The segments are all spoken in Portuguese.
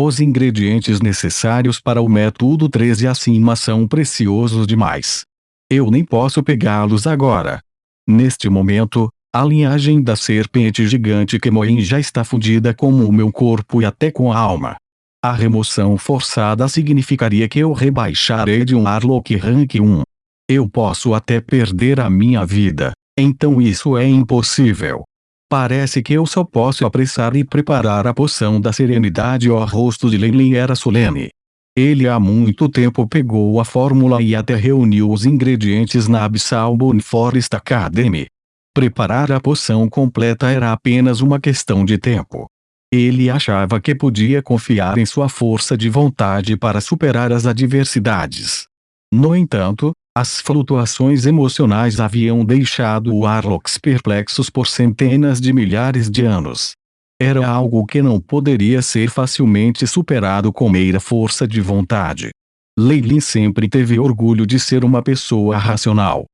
Os ingredientes necessários para o método 13 acima são preciosos demais. Eu nem posso pegá-los agora. Neste momento, a linhagem da serpente gigante Kemoin já está fundida com o meu corpo e até com a alma. A remoção forçada significaria que eu rebaixarei de um Arlok Rank 1. Eu posso até perder a minha vida, então isso é impossível. Parece que eu só posso apressar e preparar a poção da serenidade. O rosto de Lei Lin era solene. Ele há muito tempo pegou a fórmula e até reuniu os ingredientes na Abyssal Moon Forest Academy. Preparar a poção completa era apenas uma questão de tempo. Ele achava que podia confiar em sua força de vontade para superar as adversidades. No entanto, as flutuações emocionais haviam deixado o Arloks perplexos por centenas de milhares de anos. Era algo que não poderia ser facilmente superado com mera força de vontade. Lei Lin sempre teve orgulho de ser uma pessoa racional.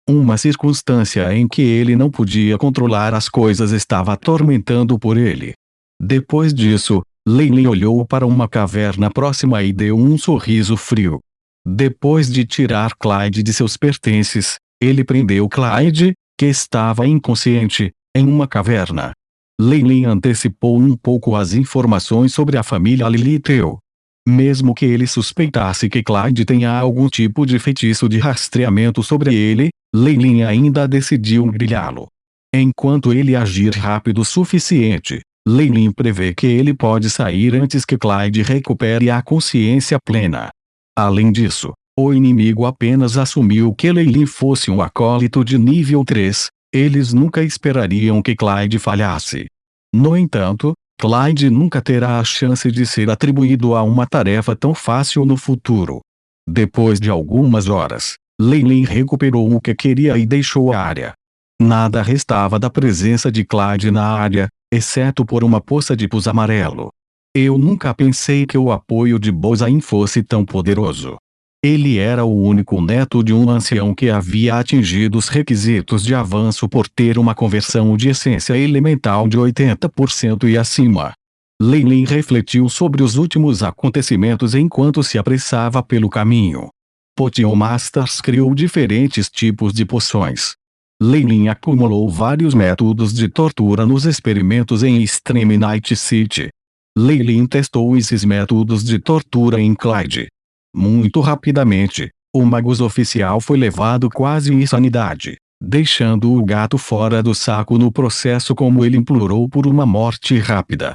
Uma circunstância em que ele não podia controlar as coisas estava atormentando por ele. Depois disso, Lei Lin olhou para uma caverna próxima e deu um sorriso frio. Depois de tirar Clyde de seus pertences, ele prendeu Clyde, que estava inconsciente, em uma caverna. Lei Lin antecipou um pouco as informações sobre a família Lilitheu. Mesmo que ele suspeitasse que Clyde tenha algum tipo de feitiço de rastreamento sobre ele, Lei Lin ainda decidiu grilhá-lo. Enquanto ele agir rápido o suficiente, Lei Lin prevê que ele pode sair antes que Clyde recupere a consciência plena. Além disso, o inimigo apenas assumiu que Lei Lin fosse um acólito de nível 3, eles nunca esperariam que Clyde falhasse. No entanto, Clyde nunca terá a chance de ser atribuído a uma tarefa tão fácil no futuro. Depois de algumas horas, Lei Lin recuperou o que queria e deixou a área. Nada restava da presença de Clyde na área, exceto por uma poça de pus amarelo. Eu nunca pensei que o apoio de Bozain fosse tão poderoso. Ele era o único neto de um ancião que havia atingido os requisitos de avanço por ter uma conversão de essência elemental de 80% e acima. Lei Lin refletiu sobre os últimos acontecimentos enquanto se apressava pelo caminho. Potion Masters criou diferentes tipos de poções. Lei Lin acumulou vários métodos de tortura nos experimentos em Extreme Night City. Lei Lin testou esses métodos de tortura em Clyde. Muito rapidamente, o Magus oficial foi levado quase em insanidade, deixando o gato fora do saco no processo como ele implorou por uma morte rápida.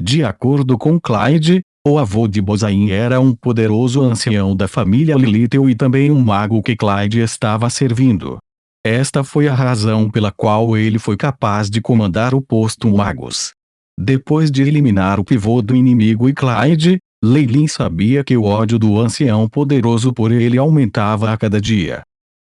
De acordo com Clyde, o avô de Bozain era um poderoso ancião da família Lilitheu e também um mago que Clyde estava servindo. Esta foi a razão pela qual ele foi capaz de comandar o posto Magus. Depois de eliminar o pivô do inimigo e Clyde, Lei Lin sabia que o ódio do ancião poderoso por ele aumentava a cada dia.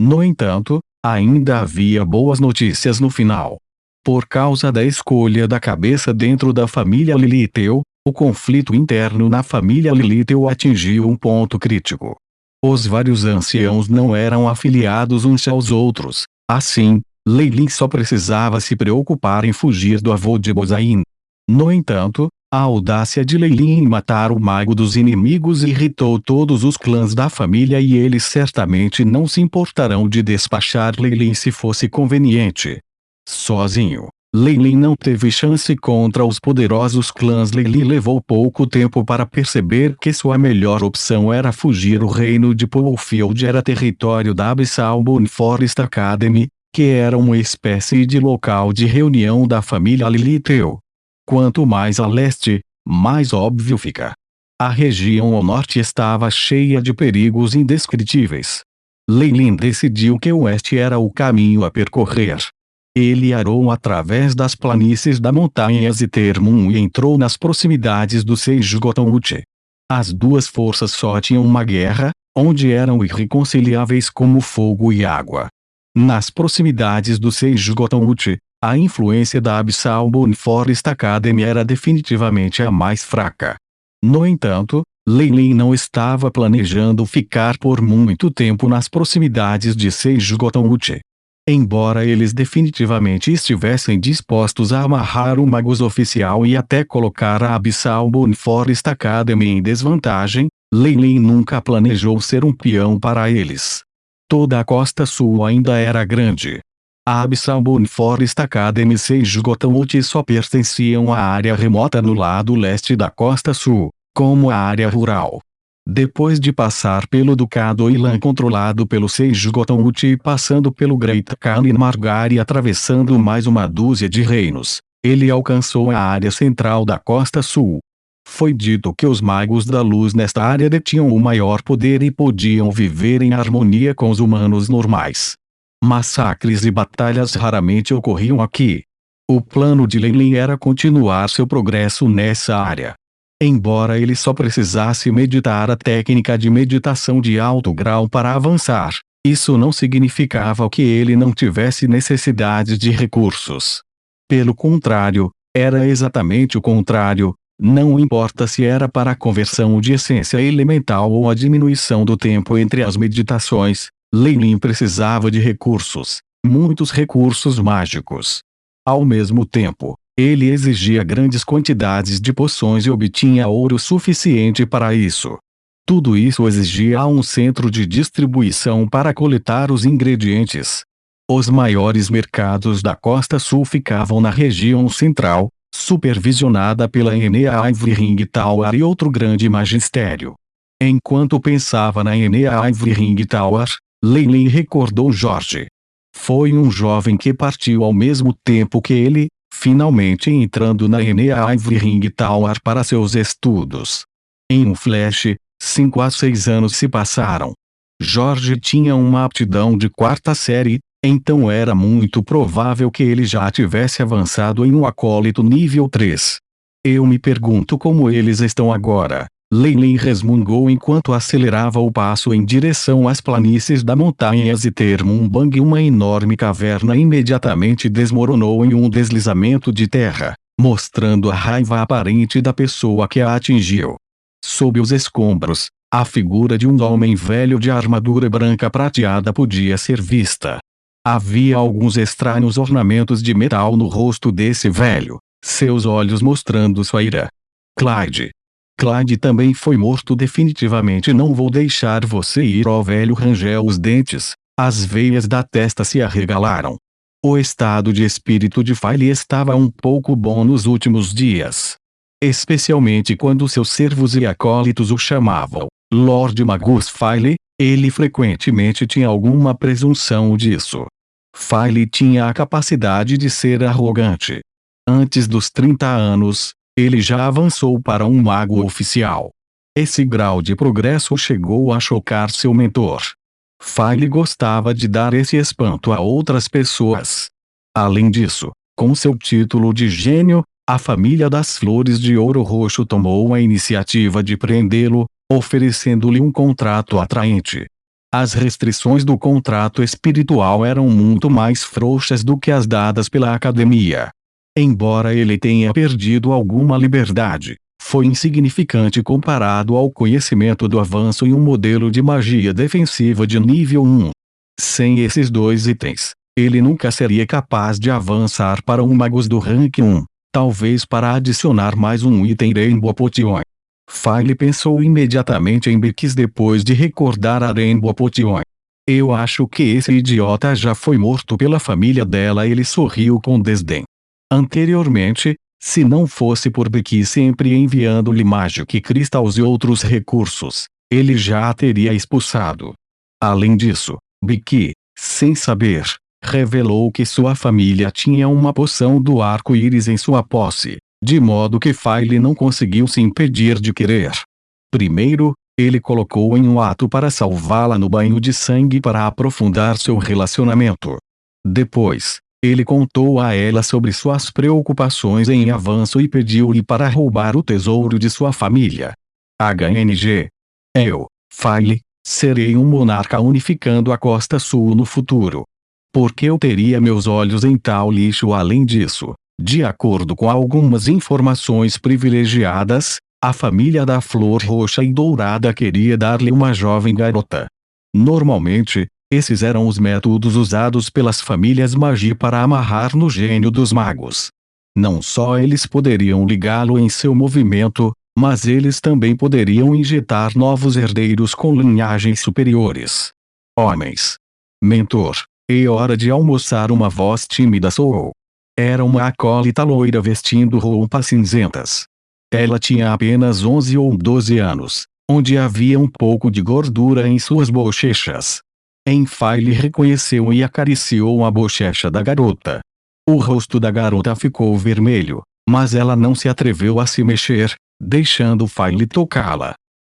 No entanto, ainda havia boas notícias no final. Por causa da escolha da cabeça dentro da família Lilitheu, o conflito interno na família Lilitheu atingiu um ponto crítico. Os vários anciãos não eram afiliados uns aos outros, assim, Lei Lin só precisava se preocupar em fugir do avô de Bozain. No entanto, a audácia de Lei Lin em matar o mago dos inimigos irritou todos os clãs da família e eles certamente não se importarão de despachar Lei Lin se fosse conveniente. Sozinho, Lei Lin não teve chance contra os poderosos clãs. Lei Lin levou pouco tempo para perceber que sua melhor opção era fugir. O reino de Poolfield era território da Abyssal Moon Forest Academy, que era uma espécie de local de reunião da família Lilitheu. Quanto mais a leste, mais óbvio fica. A região ao norte estava cheia de perigos indescritíveis. Lei Lin decidiu que o oeste era o caminho a percorrer. Ele arou através das planícies da montanha Zitermun e entrou nas proximidades do Seisgoton-Uche. As duas forças só tinham uma guerra, onde eram irreconciliáveis como fogo e água. Nas proximidades do Seisgoton-Uche, a influência da Abyssal Moon Forest Academy era definitivamente a mais fraca. No entanto, Lei Lin não estava planejando ficar por muito tempo nas proximidades de Seisgoton-Uche. Embora eles definitivamente estivessem dispostos a amarrar o Magus oficial e até colocar a Abyssal Moon Forest Academy em desvantagem, Lei Lin nunca planejou ser um peão para eles. Toda a costa sul ainda era grande. A Abyssal Moon Forest Academy e Seijugotamouchi só pertenciam à área remota no lado leste da costa sul, como a área rural. Depois de passar pelo Ducado Ilan controlado pelo Seijugotamouchi e passando pelo Great Khan e Margar e atravessando mais uma dúzia de reinos, ele alcançou a área central da costa sul. Foi dito que os magos da luz nesta área detinham o maior poder e podiam viver em harmonia com os humanos normais. Massacres e batalhas raramente ocorriam aqui. O plano de Lei Lin era continuar seu progresso nessa área. Embora ele só precisasse meditar a técnica de meditação de alto grau para avançar, isso não significava que ele não tivesse necessidade de recursos. Pelo contrário, era exatamente o contrário. Não importa se era para a conversão de essência elemental ou a diminuição do tempo entre as meditações, Lei Lin precisava de recursos, muitos recursos mágicos. Ao mesmo tempo, ele exigia grandes quantidades de poções e obtinha ouro suficiente para isso. Tudo isso exigia um centro de distribuição para coletar os ingredientes. Os maiores mercados da Costa Sul ficavam na região central, supervisionada pela Enea Ivory Ring Tower e outro grande magistério. Enquanto pensava na Enea Ivory Ring Tower, Lei Lin recordou Jorge. Foi um jovem que partiu ao mesmo tempo que ele, finalmente entrando na Enea Ivory Ring Tower para seus estudos. Em um flash, 5 a 6 anos se passaram. Jorge tinha uma aptidão de 4ª série, então era muito provável que ele já tivesse avançado em um acólito nível 3. Eu me pergunto como eles estão agora, Lei Lin resmungou enquanto acelerava o passo em direção às planícies da montanha Zitermumbang. Uma enorme caverna imediatamente desmoronou em um deslizamento de terra, mostrando a raiva aparente da pessoa que a atingiu. Sob os escombros, a figura de um homem velho de armadura branca prateada podia ser vista. Havia alguns estranhos ornamentos de metal no rosto desse velho, seus olhos mostrando sua ira. Clyde também foi morto definitivamente. Não vou deixar você ir. O velho rangeu os dentes, as veias da testa se arregalaram. O estado de espírito de File estava um pouco bom nos últimos dias. Especialmente quando seus servos e acólitos o chamavam Lord Magus File, ele frequentemente tinha alguma presunção disso. File tinha a capacidade de ser arrogante. Antes dos 30 anos, ele já avançou para um mago oficial. Esse grau de progresso chegou a chocar seu mentor. File gostava de dar esse espanto a outras pessoas. Além disso, com seu título de gênio, a família das Flores de Ouro Roxo tomou a iniciativa de prendê-lo, oferecendo-lhe um contrato atraente. As restrições do contrato espiritual eram muito mais frouxas do que as dadas pela academia. Embora ele tenha perdido alguma liberdade, foi insignificante comparado ao conhecimento do avanço em um modelo de magia defensiva de nível 1. Sem esses dois itens, ele nunca seria capaz de avançar para um Magus do rank 1, talvez para adicionar mais um item Rainbow Potion. File pensou imediatamente em Bequis depois de recordar a Rainbow Potion. Eu acho que esse idiota já foi morto pela família dela. Ele sorriu com desdém. Anteriormente, se não fosse por Bequis sempre enviando-lhe Magic Crystals e outros recursos, ele já a teria expulsado. Além disso, Bequis, sem saber, revelou que sua família tinha uma poção do arco-íris em sua posse, de modo que File não conseguiu se impedir de querer. Primeiro, ele colocou em um ato para salvá-la no banho de sangue para aprofundar seu relacionamento. Depois, ele contou a ela sobre suas preocupações em avanço e pediu-lhe para roubar o tesouro de sua família. HNG. Eu, File, serei um monarca unificando a Costa Sul no futuro. Por que eu teria meus olhos em tal lixo? Além disso, de acordo com algumas informações privilegiadas, a família da Flor Roxa e Dourada queria dar-lhe uma jovem garota. Normalmente, Esses eram os métodos usados pelas famílias Magi para amarrar no gênio dos magos. Não só eles poderiam ligá-lo em seu movimento, mas eles também poderiam injetar novos herdeiros com linhagens superiores. Homens. Mentor. É hora de almoçar, uma voz tímida soou. Era uma acólita loira vestindo roupas cinzentas. Ela tinha apenas 11 ou 12 anos, onde havia um pouco de gordura em suas bochechas. Enfile reconheceu e acariciou a bochecha da garota. O rosto da garota ficou vermelho, mas ela não se atreveu a se mexer, deixando File tocá-la.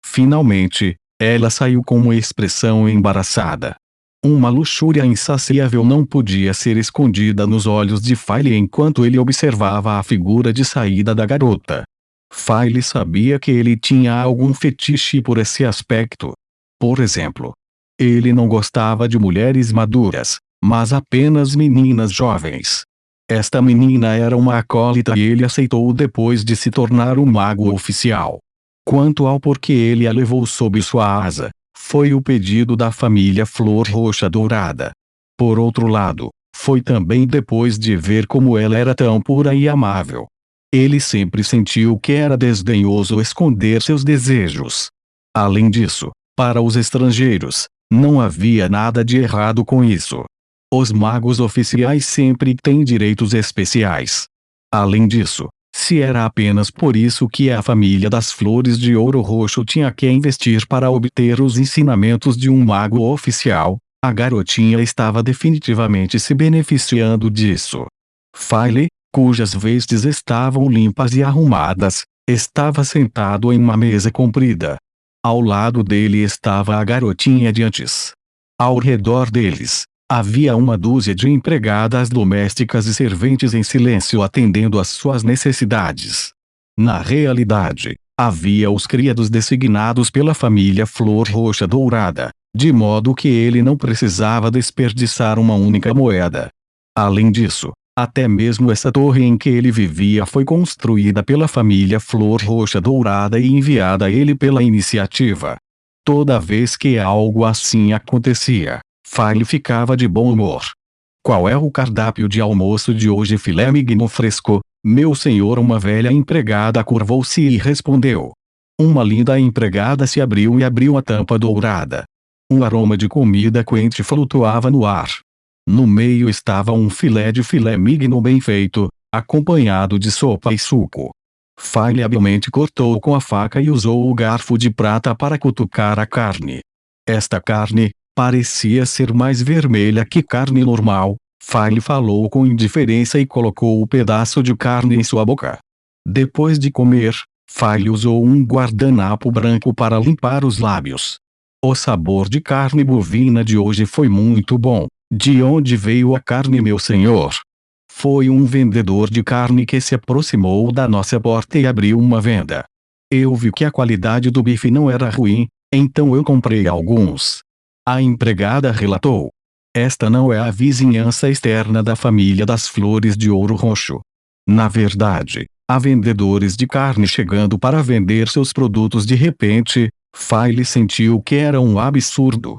Finalmente, ela saiu com uma expressão embaraçada. Uma luxúria insaciável não podia ser escondida nos olhos de File enquanto ele observava a figura de saída da garota. File sabia que ele tinha algum fetiche por esse aspecto. Por exemplo, ele não gostava de mulheres maduras, mas apenas meninas jovens. Esta menina era uma acólita e ele aceitou depois de se tornar um mago oficial. Quanto ao porquê ele a levou sob sua asa, foi o pedido da família Flor Roxa Dourada. Por outro lado, foi também depois de ver como ela era tão pura e amável. Ele sempre sentiu que era desdenhoso esconder seus desejos. Além disso, para os estrangeiros, não havia nada de errado com isso. Os magos oficiais sempre têm direitos especiais. Além disso, se era apenas por isso que a família das Flores de Ouro Roxo tinha que investir para obter os ensinamentos de um mago oficial, a garotinha estava definitivamente se beneficiando disso. File, cujas vestes estavam limpas e arrumadas, estava sentado em uma mesa comprida. Ao lado dele estava a garotinha de antes. Ao redor deles, havia uma dúzia de empregadas domésticas e serventes em silêncio atendendo às suas necessidades. Na realidade, havia os criados designados pela família Flor Roxa Dourada, de modo que ele não precisava desperdiçar uma única moeda. Além disso, até mesmo essa torre em que ele vivia foi construída pela família Flor Roxa Dourada e enviada a ele pela iniciativa. Toda vez que algo assim acontecia, File ficava de bom humor. Qual é o cardápio de almoço de hoje? Filé mignon fresco, meu senhor. Uma velha empregada curvou-se e respondeu. Uma linda empregada se abriu e abriu a tampa dourada. Um aroma de comida quente flutuava no ar. No meio estava um filé de filé mignon bem feito, acompanhado de sopa e suco. File habilmente cortou com a faca e usou o garfo de prata para cutucar a carne. Esta carne parecia ser mais vermelha que carne normal. File falou com indiferença e colocou o pedaço de carne em sua boca. Depois de comer, File usou um guardanapo branco para limpar os lábios. O sabor de carne bovina de hoje foi muito bom. De onde veio a carne, meu senhor? Foi um vendedor de carne que se aproximou da nossa porta e abriu uma venda. Eu vi que a qualidade do bife não era ruim, então eu comprei alguns. A empregada relatou. Esta não é a vizinhança externa da família das Flores de Ouro Roxo. Na verdade, há vendedores de carne chegando para vender seus produtos. De repente, File sentiu que era um absurdo.